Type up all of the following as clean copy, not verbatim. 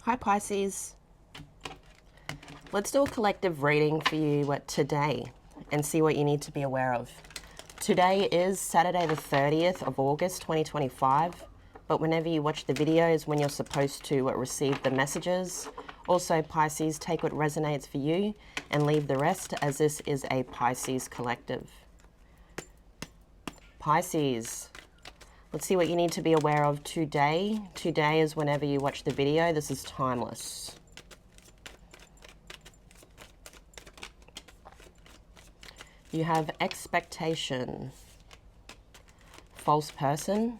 Hi Pisces. Let's do a collective reading for you today and see what you need to be aware of. Today is Saturday the 30th of August 2025, but whenever you watch the video is when you're supposed to receive the messages. Also, Pisces, take what resonates for you and leave the rest, as this is a Pisces collective. Pisces, let's see what you need to be aware of today. Today is whenever you watch the video. This is timeless. You have expectation, false person.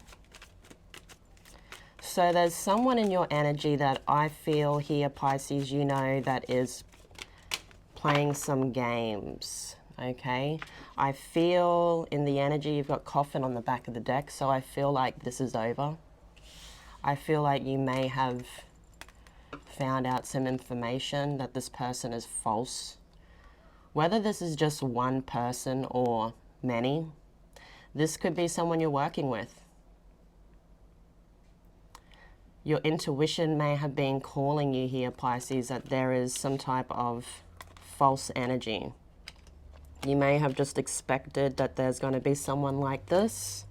So there's someone in your energy that I feel here, Pisces, you know, that is playing some games, okay? I feel in the energy you've got coffin on the back of the deck, so I feel like this is over. I feel like you may have found out some information that this person is false. Whether this is just one person or many, this could be someone you're working with. Your intuition may have been calling you here, Pisces, that there is some type of false energy. You may have just expected that there's going to be someone like this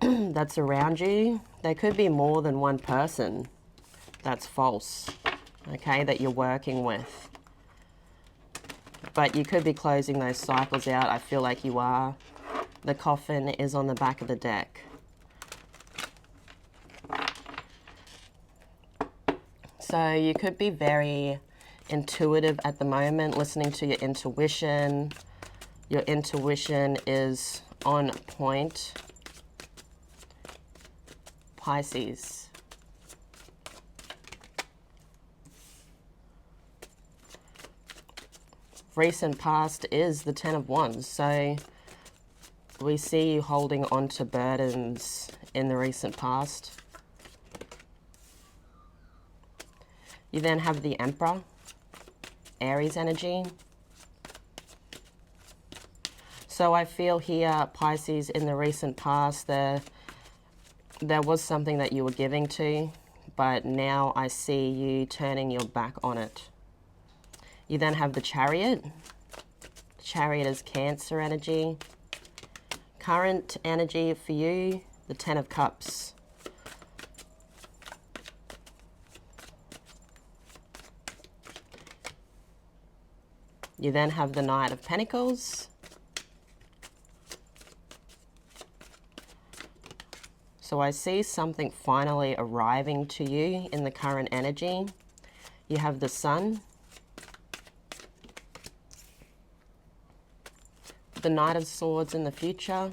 that's around you. There could be more than one person that's false, okay, that you're working with. But you could be closing those cycles out. I feel like you are. The coffin is on the back of the deck. So you could be very intuitive at the moment, listening to your intuition. Your intuition is on point. Pisces. Recent past is the Ten of Wands, so we see you holding on to burdens in the recent past. You then have the Emperor, Aries energy. So I feel here, Pisces, in the recent past, there was something that you were giving to, but now I see you turning your back on it. You then have the Chariot. Chariot is Cancer energy. Current energy for you, the Ten of Cups. You then have the Knight of Pentacles. So I see something finally arriving to you in the current energy. You have the Sun. The Knight of Swords in the future.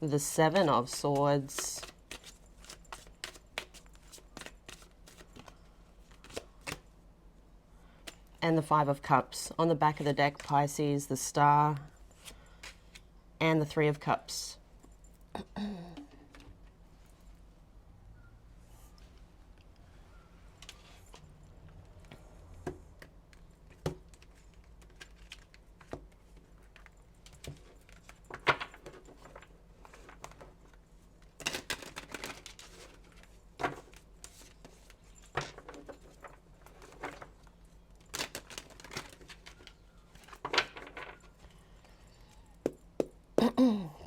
The Seven of Swords. And the Five of Cups. On the back of the deck, Pisces, the Star, and the Three of Cups.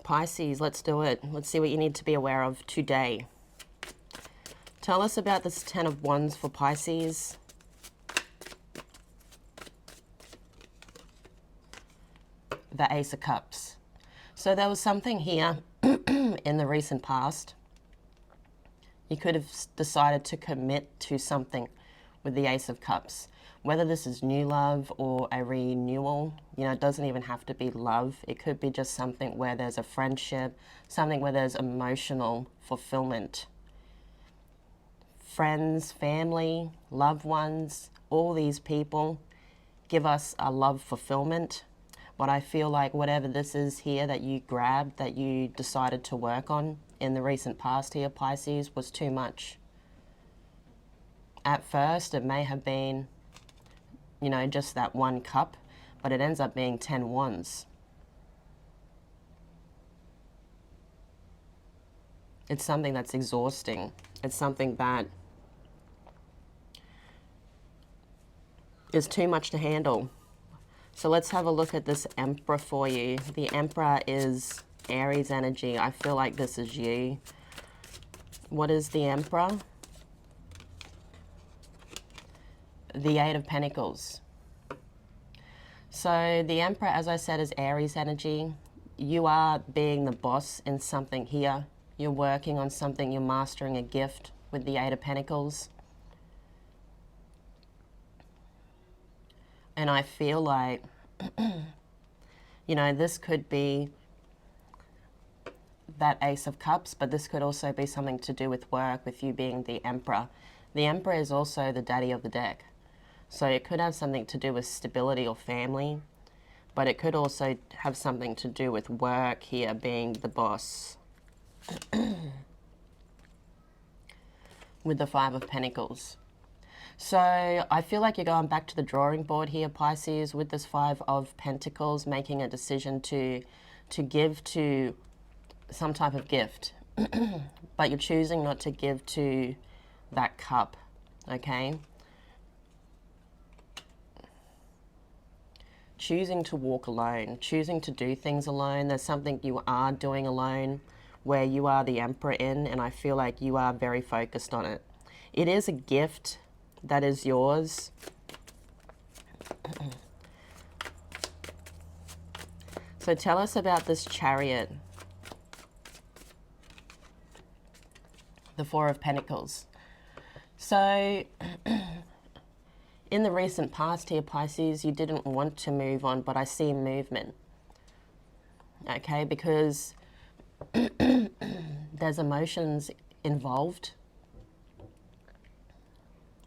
Pisces, let's do it. Let's see what you need to be aware of today. Tell us about this Ten of Wands for Pisces. The Ace of Cups. So there was something here in the recent past. You could have decided to commit to something with the Ace of Cups. Whether this is new love or a renewal, you know, it doesn't even have to be love. It could be just something where there's a friendship, something where there's emotional fulfillment. Friends, family, loved ones, all these people give us a love fulfillment. But I feel like whatever this is here that you grabbed, that you decided to work on in the recent past here, Pisces, was too much. At first, it may have been, you know, just that one cup, but it ends up being 10 wands. It's something that's exhausting. It's something that is too much to handle. So let's have a look at this Emperor for you. The Emperor is Aries energy. I feel like this is you. What is the Emperor? The Eight of Pentacles. So the Emperor, as I said, is Aries energy. You are being the boss in something here. You're working on something. You're mastering a gift with the Eight of Pentacles. And I feel like, you know, this could be that Ace of Cups, but this could also be something to do with work, with you being the Emperor. The Emperor is also the daddy of the deck. So it could have something to do with stability or family, but it could also have something to do with work here, being the boss. With the Five of Pentacles. So I feel like you're going back to the drawing board here, Pisces, with this Five of Pentacles, making a decision to give to some type of gift. But you're choosing not to give to that cup, okay? Choosing to walk alone, choosing to do things alone. There's something you are doing alone where you are the Emperor in, and I feel like you are very focused on it. It is a gift that is yours. So tell us about this Chariot. The Four of Pentacles. So in the recent past here, Pisces, you didn't want to move on, but I see movement. Okay, because there's emotions involved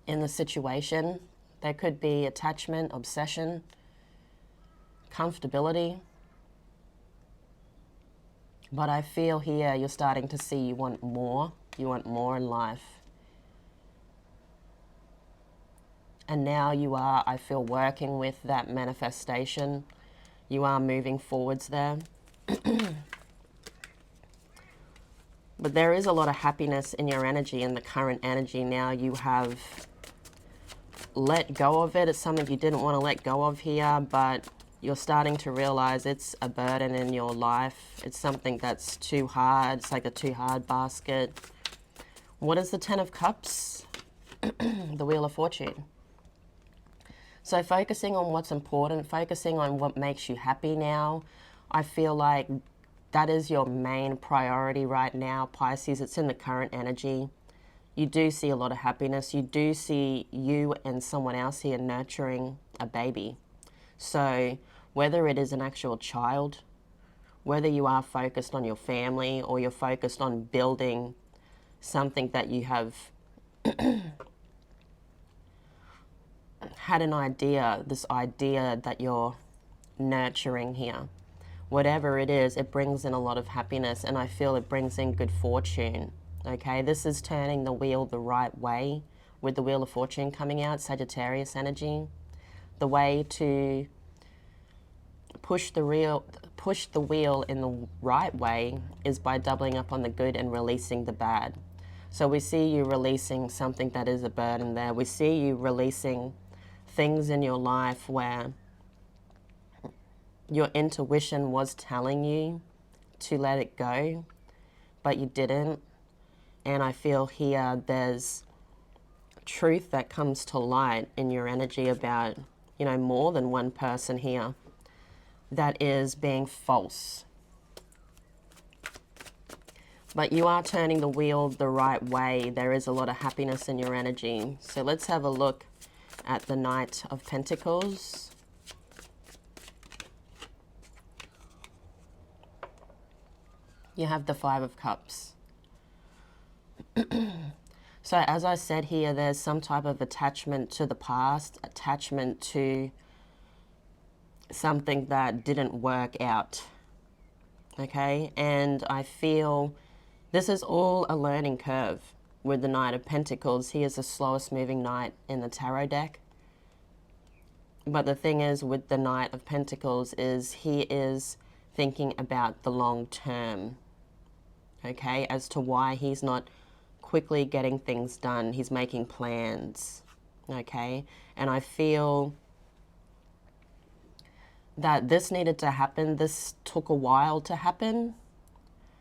in the situation. There could be attachment, obsession, comfortability. But I feel here you're starting to see you want more. You want more in life. And now you are, I feel, working with that manifestation. You are moving forwards there. But there is a lot of happiness in your energy, in the current energy now. You have let go of it. It's something you didn't want to let go of here, but you're starting to realize it's a burden in your life. It's something that's too hard. It's like a too hard basket. What is the Ten of Cups? The Wheel of Fortune. So focusing on what's important, focusing on what makes you happy now. I feel like that is your main priority right now, Pisces. It's in the current energy. You do see a lot of happiness. You do see you and someone else here nurturing a baby. So whether it is an actual child, whether you are focused on your family or you're focused on building something that you have had an idea, this idea that you're nurturing here. Whatever it is, it brings in a lot of happiness, and I feel it brings in good fortune. Okay, this is turning the wheel the right way with the Wheel of Fortune coming out, Sagittarius energy. The way to push the wheel in the right way is by doubling up on the good and releasing the bad. So we see you releasing something that is a burden there. We see you releasing things in your life where your intuition was telling you to let it go, but you didn't. And I feel here there's truth that comes to light in your energy about, you know, more than one person here that is being false. But you are turning the wheel the right way. There is a lot of happiness in your energy. So let's have a look at the Knight of Pentacles. You have the Five of Cups. So as I said here, there's some type of attachment to the past, attachment to something that didn't work out. Okay, and I feel this is all a learning curve with the Knight of Pentacles. He is the slowest moving knight in the tarot deck. But the thing is with the Knight of Pentacles is he is thinking about the long term. okay, as to why he's not quickly getting things done. He's making plans, okay? And I feel that this needed to happen. This took a while to happen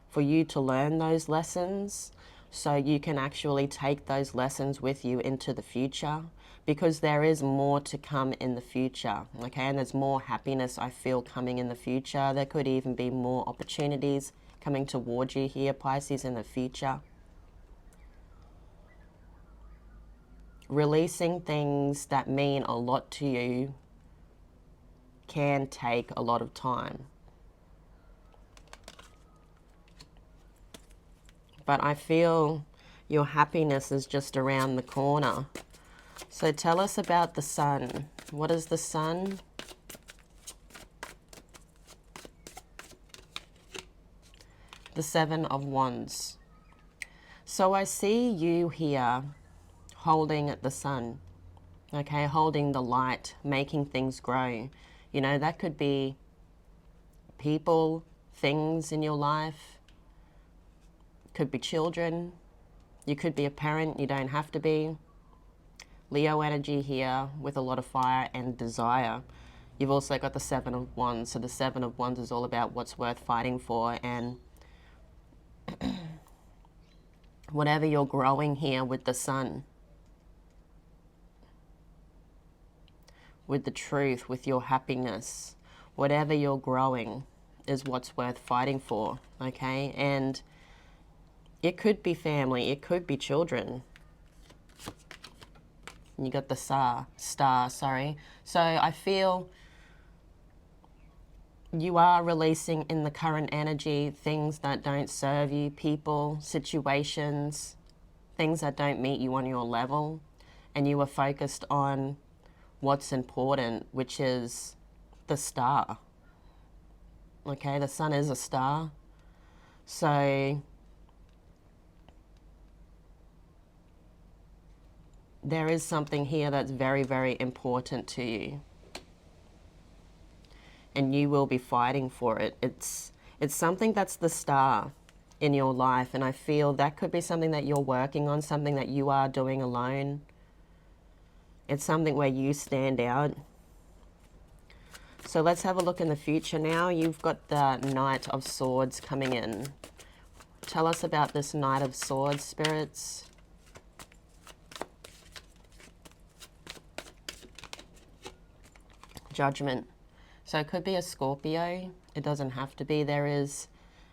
for you to learn those lessons, so you can actually take those lessons with you into the future, because there is more to come in the future, okay? And there's more happiness, I feel, coming in the future. There could even be more opportunities coming towards you here, Pisces, in the future. Releasing things that mean a lot to you can take a lot of time. But I feel your happiness is just around the corner. So tell us about the Sun. What is the Sun? The Seven of Wands. So I see you here holding the Sun, okay, holding the light, making things grow. You know, that could be people, things in your life. Could be children. You could be a parent, you don't have to be. Leo energy here with a lot of fire and desire. You've also got the Seven of Wands. So the Seven of Wands is all about what's worth fighting for, and whatever you're growing here with the Sun, with the truth, with your happiness, whatever you're growing is what's worth fighting for, okay? And it could be family, it could be children. You got the star, sorry. So I feel you are releasing in the current energy things that don't serve you, people, situations, things that don't meet you on your level. And you are focused on what's important, which is the star. Okay, the Sun is a star. So there is something here that's very, very important to you. And you will be fighting for it. It's something that's the star in your life. And I feel that could be something that you're working on, something that you are doing alone. It's something where you stand out. So let's have a look in the future now. You've got the Knight of Swords coming in. Tell us about this Knight of Swords, spirits. Judgment. So it could be a Scorpio. It doesn't have to be. There is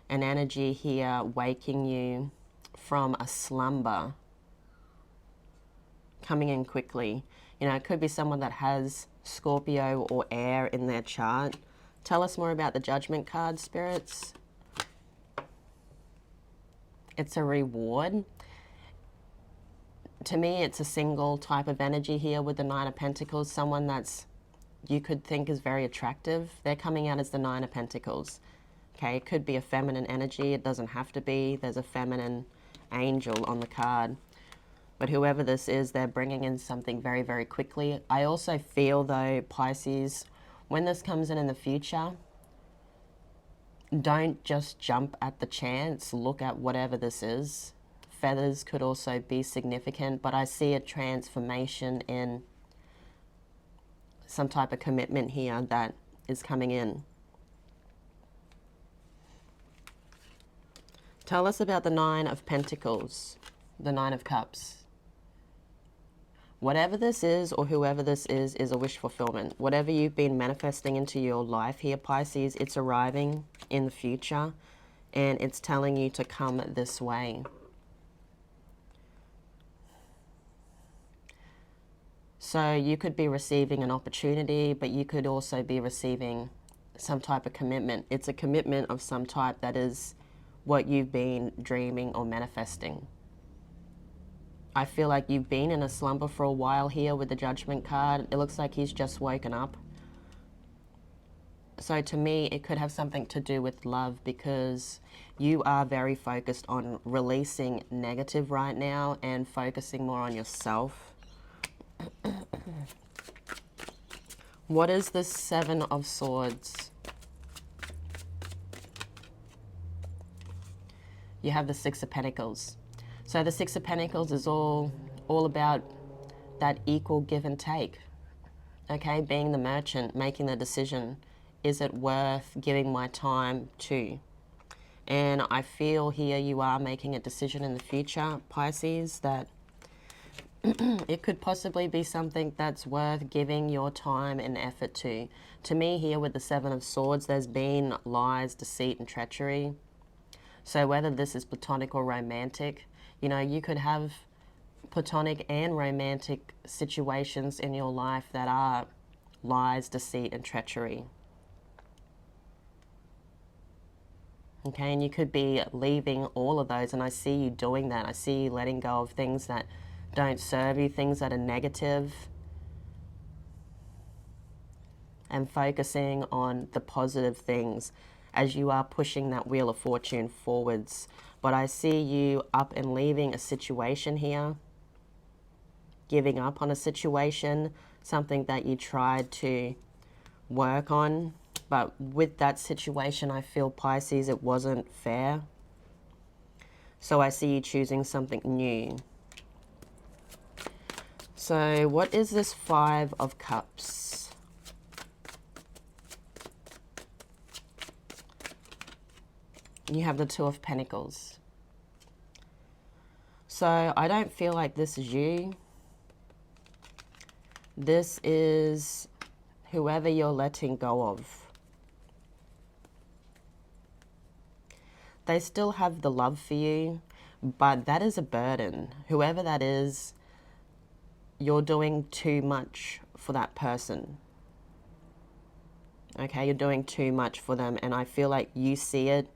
an energy here waking you from a slumber, coming in quickly. You know, it could be someone that has Scorpio or air in their chart. Tell us more about the Judgment card, spirits. It's a reward. To me, it's a single type of energy here with the Nine of Pentacles. Someone that's you could think is very attractive. They're coming out as the Nine of Pentacles. Okay, it could be a feminine energy. It doesn't have to be. There's a feminine angel on the card. But whoever this is, they're bringing in something very, very quickly. I also feel, though, Pisces, when this comes in the future, don't just jump at the chance. Look at whatever this is. Feathers could also be significant, but I see a transformation in some type of commitment here that is coming in. Tell us about the Nine of Pentacles, the Nine of Cups. Whatever this is, or whoever this is a wish fulfillment. Whatever you've been manifesting into your life here, Pisces, it's arriving in the future, and it's telling you to come this way. So you could be receiving an opportunity, but you could also be receiving some type of commitment. It's a commitment of some type that is what you've been dreaming or manifesting. I feel like you've been in a slumber for a while here with the Judgment card. It looks like he's just woken up. So to me, it could have something to do with love, because you are very focused on releasing negative right now and focusing more on yourself. What is the Seven of Swords? you have the Six of Pentacles. So the Six of Pentacles is all about that equal give and take. Okay, being the merchant, making the decision. Is it worth giving my time to? And I feel here you are making a decision in the future, Pisces, that it could possibly be something that's worth giving your time and effort to. To me here with the Seven of Swords, there's been lies, deceit, and treachery. So whether this is platonic or romantic, you know, you could have platonic and romantic situations in your life that are lies, deceit, and treachery. Okay, and you could be leaving all of those, and I see you doing that. I see you letting go of things that don't serve you, things that are negative, and focusing on the positive things as you are pushing that Wheel of Fortune forwards. But I see you up and leaving a situation here, giving up on a situation, something that you tried to work on. But with that situation, I feel, Pisces, it wasn't fair. So I see you choosing something new. So what is this Five of Cups? You have the Two of Pentacles. So I don't feel like this is you. This is whoever you're letting go of. They still have the love for you, but that is a burden. Whoever that is, you're doing too much for that person. Okay, you're doing too much for them, and I feel like you see it.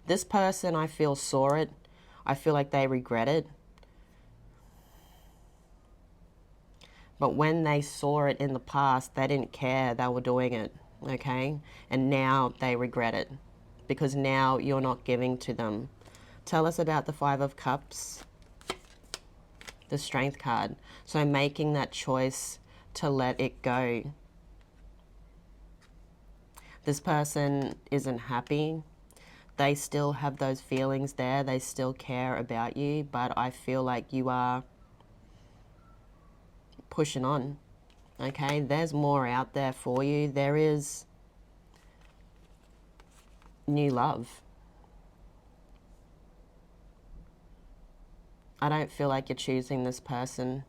This person, I feel, saw it. I feel like they regret it. But when they saw it in the past, they didn't care they were doing it, okay? And now they regret it because now you're not giving to them. Tell us about the Five of Cups, the Strength card. So making that choice to let it go. This person isn't happy. They still have those feelings there. They still care about you, but I feel like you are pushing on, okay? There's more out there for you. There is new love. I don't feel like you're choosing this person.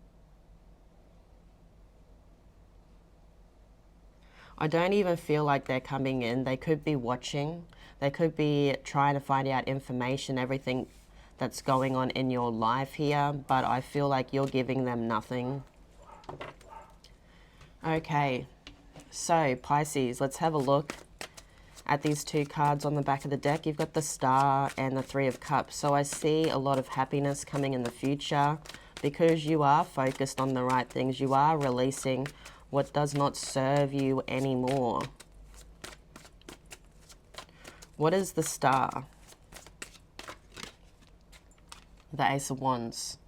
I don't even feel like they're coming in. They could be watching. They could be trying to find out information, everything that's going on in your life here, but I feel like you're giving them nothing. Okay, so Pisces, let's have a look at these two cards on the back of the deck. You've got the Star and the Three of Cups. So I see a lot of happiness coming in the future because you are focused on the right things. You are releasing what does not serve you anymore. What is the Star? The Ace of Wands.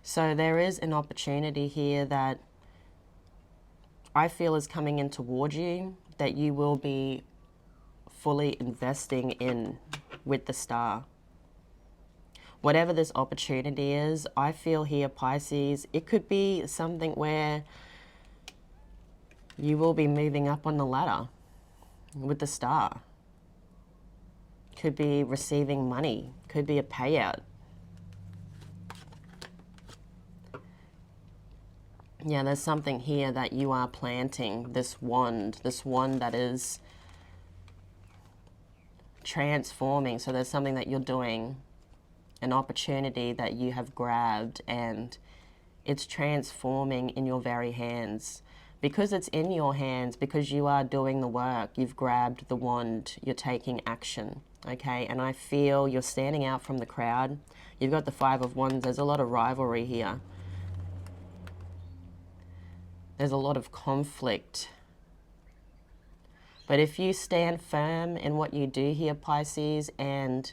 So there is an opportunity here that I feel is coming in towards you that you will be fully investing in with the Star. Whatever this opportunity is, I feel here, Pisces, it could be something where you will be moving up on the ladder with the Star. Could be receiving money, could be a payout. Yeah, there's something here that you are planting, this wand that is transforming. So there's something that you're doing, an opportunity that you have grabbed, and it's transforming in your very hands. Because it's in your hands, because you are doing the work, you've grabbed the wand, you're taking action, okay? And I feel you're standing out from the crowd. You've got the Five of Wands. There's a lot of rivalry here. There's a lot of conflict. But if you stand firm in what you do here, Pisces, and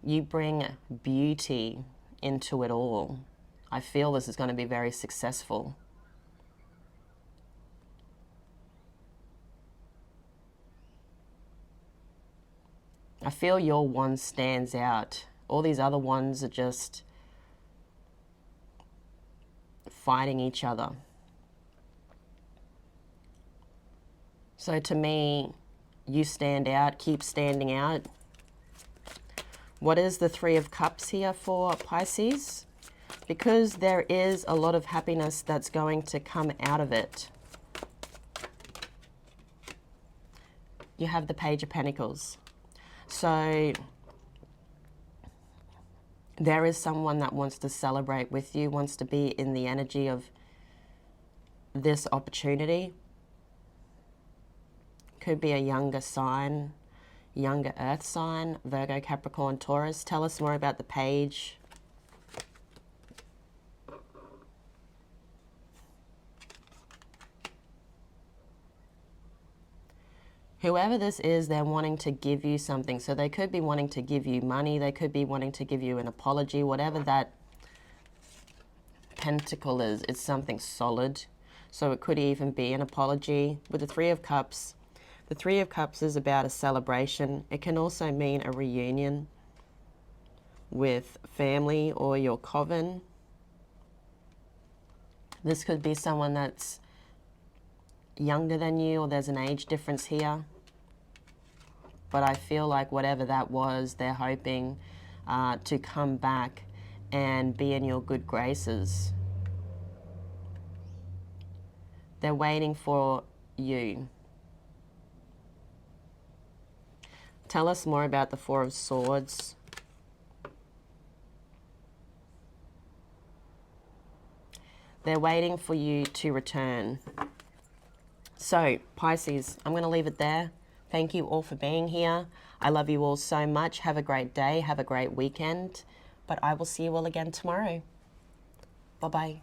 you bring beauty into it all, I feel this is going to be very successful. I feel your wand stands out All these other ones are just fighting each other. So to me, you stand out, keep standing out. What is the Three of Cups here for Pisces? Because there is a lot of happiness that's going to come out of it. You have the Page of Pentacles. So there is someone that wants to celebrate with you, wants to be in the energy of this opportunity. Could be a younger sign, younger earth sign, Virgo, Capricorn, Taurus. Tell us more about the page. Whoever this is, they're wanting to give you something. So they could be wanting to give you money. They could be wanting to give you an apology. Whatever that pentacle is, it's something solid. So it could even be an apology. With the Three of Cups, the Three of Cups is about a celebration. It can also mean a reunion with family or your coven. This could be someone that's younger than you, or there's an age difference here. But I feel like whatever that was, they're hoping to come back and be in your good graces. They're waiting for you. Tell us more about the Four of Swords. They're waiting for you to return. So, Pisces, I'm going to leave it there. Thank you all for being here. I love you all so much. Have a great day. Have a great weekend. But I will see you all again tomorrow. Bye-bye.